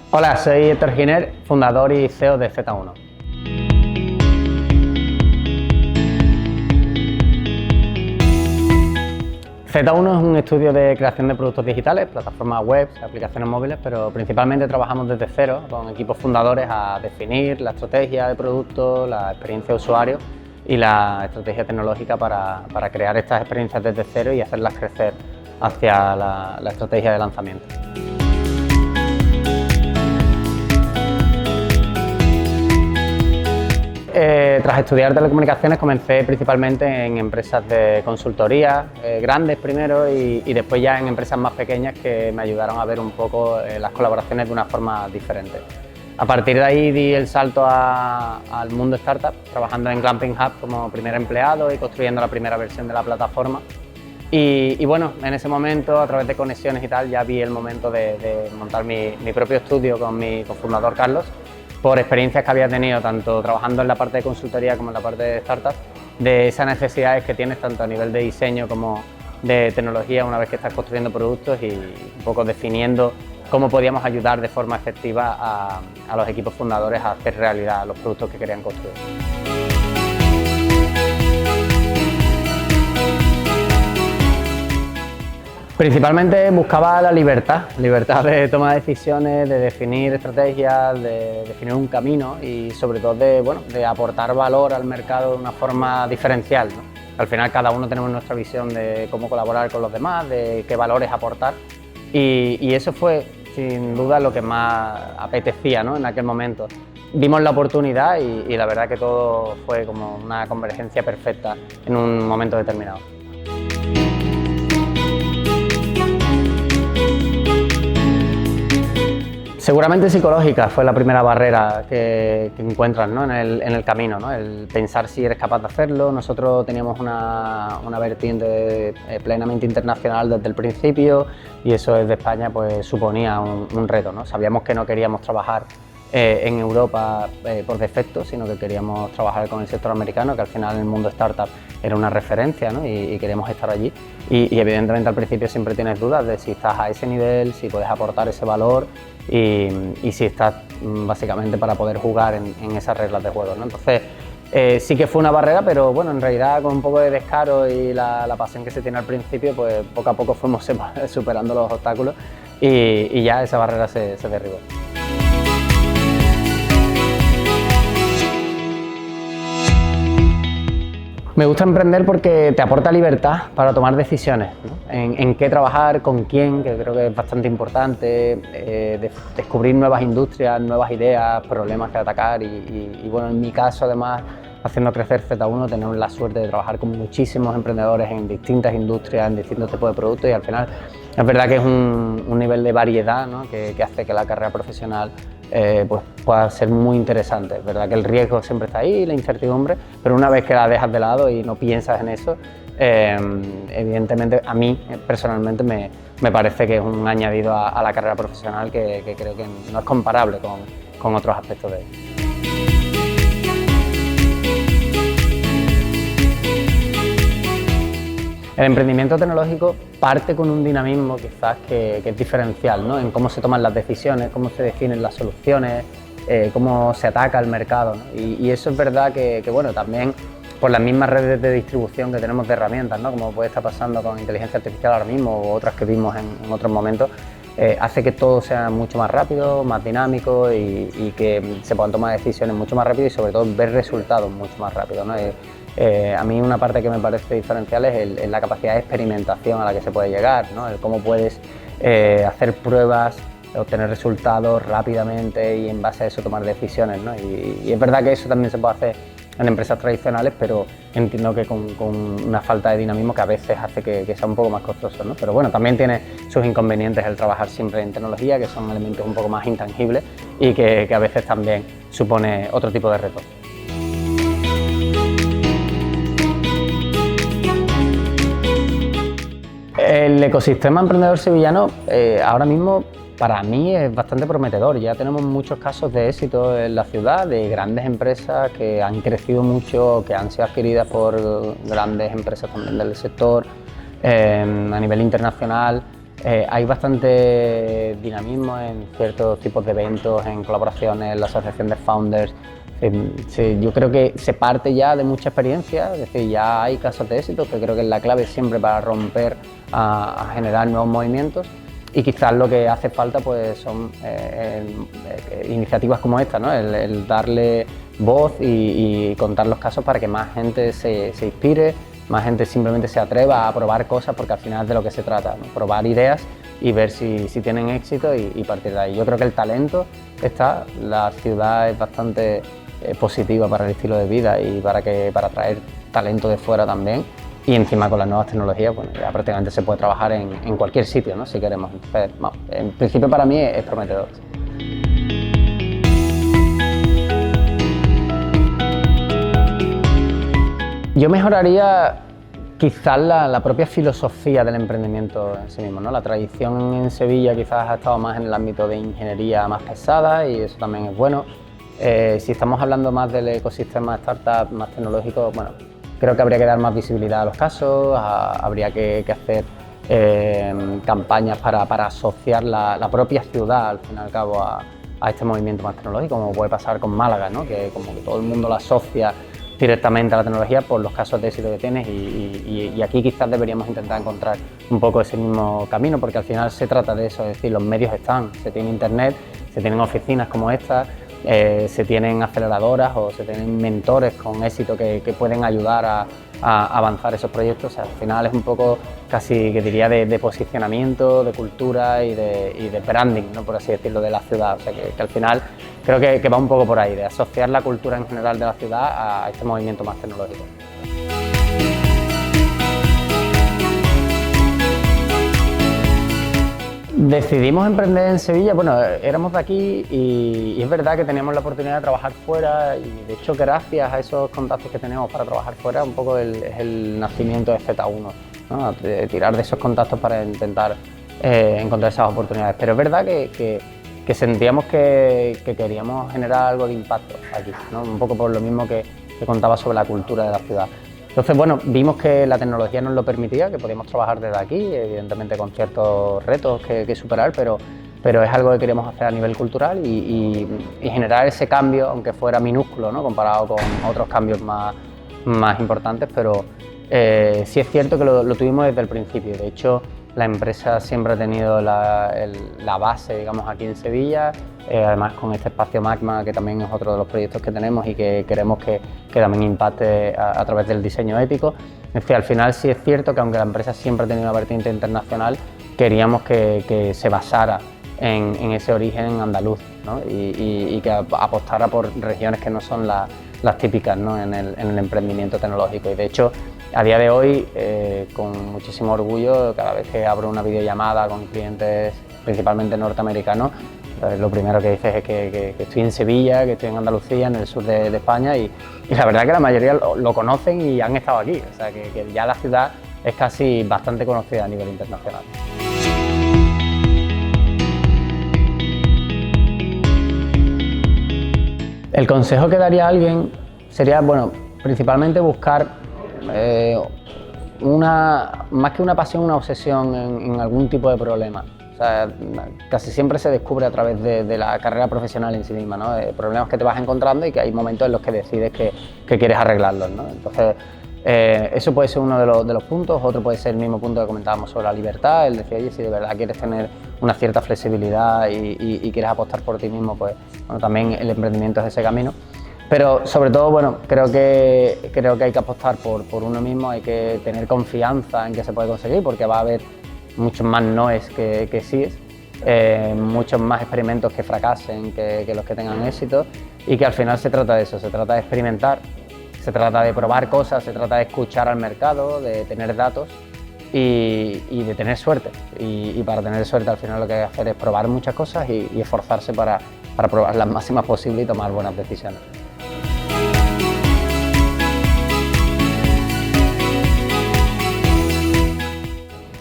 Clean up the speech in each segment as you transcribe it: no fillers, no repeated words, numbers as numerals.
Hola, soy Héctor Giner, fundador y CEO de Z1. Z1 es un estudio de creación de productos digitales, plataformas web, aplicaciones móviles, pero principalmente trabajamos desde cero con equipos fundadores a definir la estrategia de producto, la experiencia de usuario y la estrategia tecnológica para crear estas experiencias desde cero y hacerlas crecer hacia la estrategia de lanzamiento. Tras estudiar telecomunicaciones comencé principalmente en empresas de consultoría, grandes primero y después ya en empresas más pequeñas que me ayudaron a ver un poco las colaboraciones de una forma diferente. A partir de ahí di el salto al mundo startup, trabajando en Glamping Hub como primer empleado y construyendo la primera versión de la plataforma. Y bueno, en ese momento, a través de conexiones y tal, ya vi el momento de montar mi propio estudio con mi cofundador Carlos, por experiencias que había tenido tanto trabajando en la parte de consultoría como en la parte de startup, de esas necesidades que tienes tanto a nivel de diseño como de tecnología una vez que estás construyendo productos y un poco definiendo cómo podíamos ayudar de forma efectiva a los equipos fundadores a hacer realidad los productos que querían construir. Principalmente buscaba la libertad de tomar decisiones, de definir estrategias, de definir un camino y sobre todo de aportar valor al mercado de una forma diferencial, ¿no? Al final cada uno tenemos nuestra visión de cómo colaborar con los demás, de qué valores aportar y eso fue sin duda lo que más apetecía, ¿no? En aquel momento. Vimos la oportunidad y la verdad que todo fue como una convergencia perfecta en un momento determinado. Seguramente psicológica fue la primera barrera que encuentras, ¿no? en el camino, ¿no? El pensar si eres capaz de hacerlo. Nosotros teníamos una vertiente plenamente internacional desde el principio y eso desde España pues, suponía un reto, ¿no? Sabíamos que no queríamos trabajar en Europa por defecto, sino que queríamos trabajar con el sector americano, que al final en el mundo startup era una referencia, ¿no? y queríamos estar allí. Y evidentemente al principio siempre tienes dudas de si estás a ese nivel, si puedes aportar ese valor y si estás básicamente para poder jugar en esas reglas de juego, ¿no? Entonces sí que fue una barrera, pero bueno, en realidad con un poco de descaro y la pasión que se tiene al principio, pues poco a poco fuimos superando los obstáculos y ya esa barrera se derribó. Me gusta emprender porque te aporta libertad para tomar decisiones, ¿no? En qué trabajar, con quién, que creo que es bastante importante, descubrir nuevas industrias, nuevas ideas, problemas que atacar y bueno, en mi caso además, haciendo crecer Z1, tenemos la suerte de trabajar con muchísimos emprendedores en distintas industrias, en distintos tipos de productos y al final es verdad que es un nivel de variedad, ¿no? que hace que la carrera profesional pues pueda ser muy interesante. Es verdad que el riesgo siempre está ahí, la incertidumbre, pero una vez que la dejas de lado y no piensas en eso, evidentemente a mí personalmente me parece que es un añadido a la carrera profesional que creo que no es comparable con otros aspectos de ella. El emprendimiento tecnológico parte con un dinamismo quizás que es diferencial, ¿no? En cómo se toman las decisiones, cómo se definen las soluciones, cómo se ataca el mercado, ¿no? Y eso es verdad que bueno, también por las mismas redes de distribución que tenemos de herramientas, ¿no? Como puede estar pasando con inteligencia artificial ahora mismo o otras que vimos en otros momentos, hace que todo sea mucho más rápido, más dinámico y que se puedan tomar decisiones mucho más rápido y sobre todo ver resultados mucho más rápido, ¿no? A mí una parte que me parece diferencial es la capacidad de experimentación a la que se puede llegar, ¿no? El cómo puedes hacer pruebas, obtener resultados rápidamente y en base a eso tomar decisiones, ¿no? Y es verdad que eso también se puede hacer en empresas tradicionales, pero entiendo que con una falta de dinamismo que a veces hace que sea un poco más costoso, ¿no? Pero bueno, también tiene sus inconvenientes el trabajar siempre en tecnología, que son elementos un poco más intangibles y que a veces también supone otro tipo de retos. El ecosistema emprendedor sevillano ahora mismo para mí es bastante prometedor. Ya tenemos muchos casos de éxito en la ciudad, de grandes empresas que han crecido mucho, que han sido adquiridas por grandes empresas también del sector a nivel internacional. Hay bastante dinamismo en ciertos tipos de eventos, en colaboraciones, en la asociación de founders. Sí, yo creo que se parte ya de mucha experiencia, es decir, ya hay casos de éxito, que creo que es la clave siempre para romper a generar nuevos movimientos. Y quizás lo que hace falta pues son iniciativas como esta, ¿no? El darle voz y contar los casos para que más gente se inspire, más gente simplemente se atreva a probar cosas, porque al final es de lo que se trata, ¿no? Probar ideas y ver si tienen éxito y partir de ahí. Yo creo que el talento está, la ciudad es bastante positiva para el estilo de vida y para atraer talento de fuera también. Y encima con las nuevas tecnologías, bueno, ya prácticamente se puede trabajar en cualquier sitio, ¿no? Si queremos. Entonces, bueno, en principio para mí es prometedor. Yo mejoraría quizás la propia filosofía del emprendimiento en sí mismo, ¿no? La tradición en Sevilla quizás ha estado más en el ámbito de ingeniería más pesada y eso también es bueno. Si estamos hablando más del ecosistema startup más tecnológico, bueno, creo que habría que dar más visibilidad a los casos, habría que hacer campañas para asociar la propia ciudad, al fin y al cabo, a este movimiento más tecnológico, como puede pasar con Málaga, ¿no? Que como que todo el mundo la asocia directamente a la tecnología por los casos de éxito que tienes y aquí quizás deberíamos intentar encontrar un poco ese mismo camino, porque al final se trata de eso, es decir, los medios están, se tiene internet, se tienen oficinas como estas, se tienen aceleradoras o se tienen mentores con éxito que pueden ayudar a avanzar esos proyectos. O sea, al final es un poco casi que diría de posicionamiento, de cultura y de branding, ¿no? Por así decirlo, de la ciudad. O sea, que al final creo que va un poco por ahí, de asociar la cultura en general de la ciudad a este movimiento más tecnológico. Decidimos emprender en Sevilla, bueno, éramos de aquí y es verdad que teníamos la oportunidad de trabajar fuera y de hecho gracias a esos contactos que tenemos para trabajar fuera un poco es el nacimiento de Z1, ¿no? De tirar de esos contactos para intentar encontrar esas oportunidades, pero es verdad que sentíamos que queríamos generar algo de impacto aquí, ¿no? Un poco por lo mismo que contaba sobre la cultura de la ciudad. Entonces, bueno, vimos que la tecnología nos lo permitía, que podíamos trabajar desde aquí, evidentemente con ciertos retos que superar, pero es algo que queríamos hacer a nivel cultural y generar ese cambio, aunque fuera minúsculo, ¿no? Comparado con otros cambios más importantes, pero sí es cierto que lo tuvimos desde el principio. De hecho, la empresa siempre ha tenido la base, digamos, aquí en Sevilla, además con este espacio Magma, que también es otro de los proyectos que tenemos y que queremos que también impacte a través del diseño ético. Es decir, al final sí es cierto que aunque la empresa siempre ha tenido una vertiente internacional, queríamos que se basara en ese origen andaluz, ¿no? y que apostara por regiones que no son las típicas, ¿no? en el emprendimiento tecnológico. Y de hecho, a día de hoy, con muchísimo orgullo, cada vez que abro una videollamada con clientes principalmente norteamericanos, lo primero que dices es que estoy en Sevilla, que estoy en Andalucía, en el sur de España y la verdad que la mayoría lo conocen y han estado aquí, o sea que ya la ciudad es casi bastante conocida a nivel internacional. El consejo que daría a alguien sería, bueno, principalmente buscar más que una pasión, una obsesión en algún tipo de problema. O sea, casi siempre se descubre a través de la carrera profesional en sí misma, ¿no? Problemas que te vas encontrando y que hay momentos en los que decides que quieres arreglarlos, ¿no? Entonces, eso puede ser uno de los puntos. Otro puede ser el mismo punto que comentábamos sobre la libertad, el decir, oye, si de verdad quieres tener una cierta flexibilidad y quieres apostar por ti mismo, pues bueno, también el emprendimiento es ese camino. Pero sobre todo, bueno, creo que hay que apostar por uno mismo, hay que tener confianza en que se puede conseguir, porque va a haber muchos más noes que síes, muchos más experimentos que fracasen que los que tengan éxito, y que al final se trata de eso, se trata de experimentar, se trata de probar cosas, se trata de escuchar al mercado, de tener datos y de tener suerte. Y para tener suerte al final lo que hay que hacer es probar muchas cosas y esforzarse para probar las máximas posibles y tomar buenas decisiones.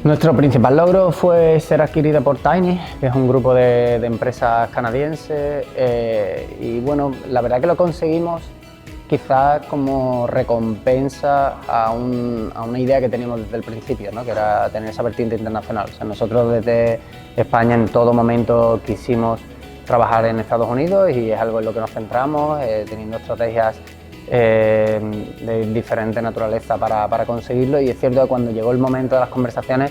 Nuestro principal logro fue ser adquirida por Tiny, que es un grupo de empresas canadienses, y bueno, la verdad que lo conseguimos quizás como recompensa a una idea que teníamos desde el principio, ¿no? Que era tener esa vertiente internacional. O sea, nosotros desde España en todo momento quisimos trabajar en Estados Unidos y es algo en lo que nos centramos, teniendo estrategias de diferente naturaleza para conseguirlo, y es cierto que cuando llegó el momento de las conversaciones,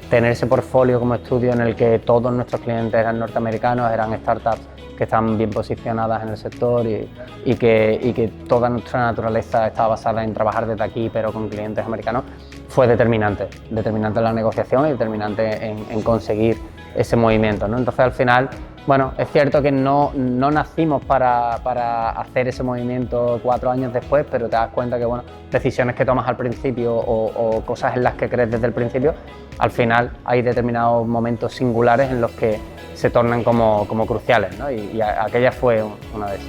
tener ese portfolio como estudio en el que todos nuestros clientes eran norteamericanos, eran startups que están bien posicionadas en el sector y que toda nuestra naturaleza estaba basada en trabajar desde aquí pero con clientes americanos, fue determinante en la negociación y determinante en conseguir ese movimiento, ¿no? Entonces al final, bueno, es cierto que no nacimos para hacer ese movimiento 4 años después, pero te das cuenta que, bueno, decisiones que tomas al principio o cosas en las que crees desde el principio, al final hay determinados momentos singulares en los que se tornan como cruciales, ¿no? Y aquella fue una de esas.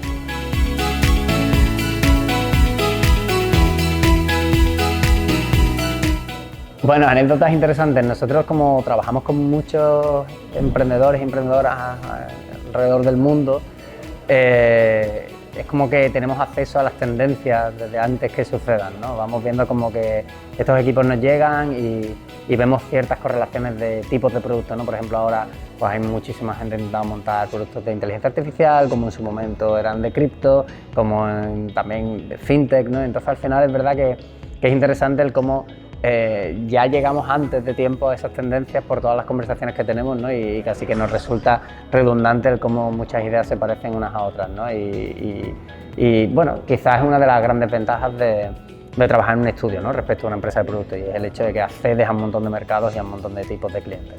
Bueno, anécdotas interesantes. Nosotros, como trabajamos con muchos emprendedores y emprendedoras alrededor del mundo, es como que tenemos acceso a las tendencias desde antes que sucedan, ¿no? Vamos viendo como que estos equipos nos llegan y vemos ciertas correlaciones de tipos de productos, ¿no? Por ejemplo, ahora pues hay muchísima gente intentando montar productos de inteligencia artificial, como en su momento eran de cripto, como también de fintech, ¿no? Entonces al final es verdad que es interesante el cómo ya llegamos antes de tiempo a esas tendencias por todas las conversaciones que tenemos, ¿no? Y casi que nos resulta redundante el cómo muchas ideas se parecen unas a otras, ¿no? Y bueno, quizás es una de las grandes ventajas de trabajar en un estudio, ¿no? Respecto a una empresa de producto, y es el hecho de que accedes a un montón de mercados y a un montón de tipos de clientes.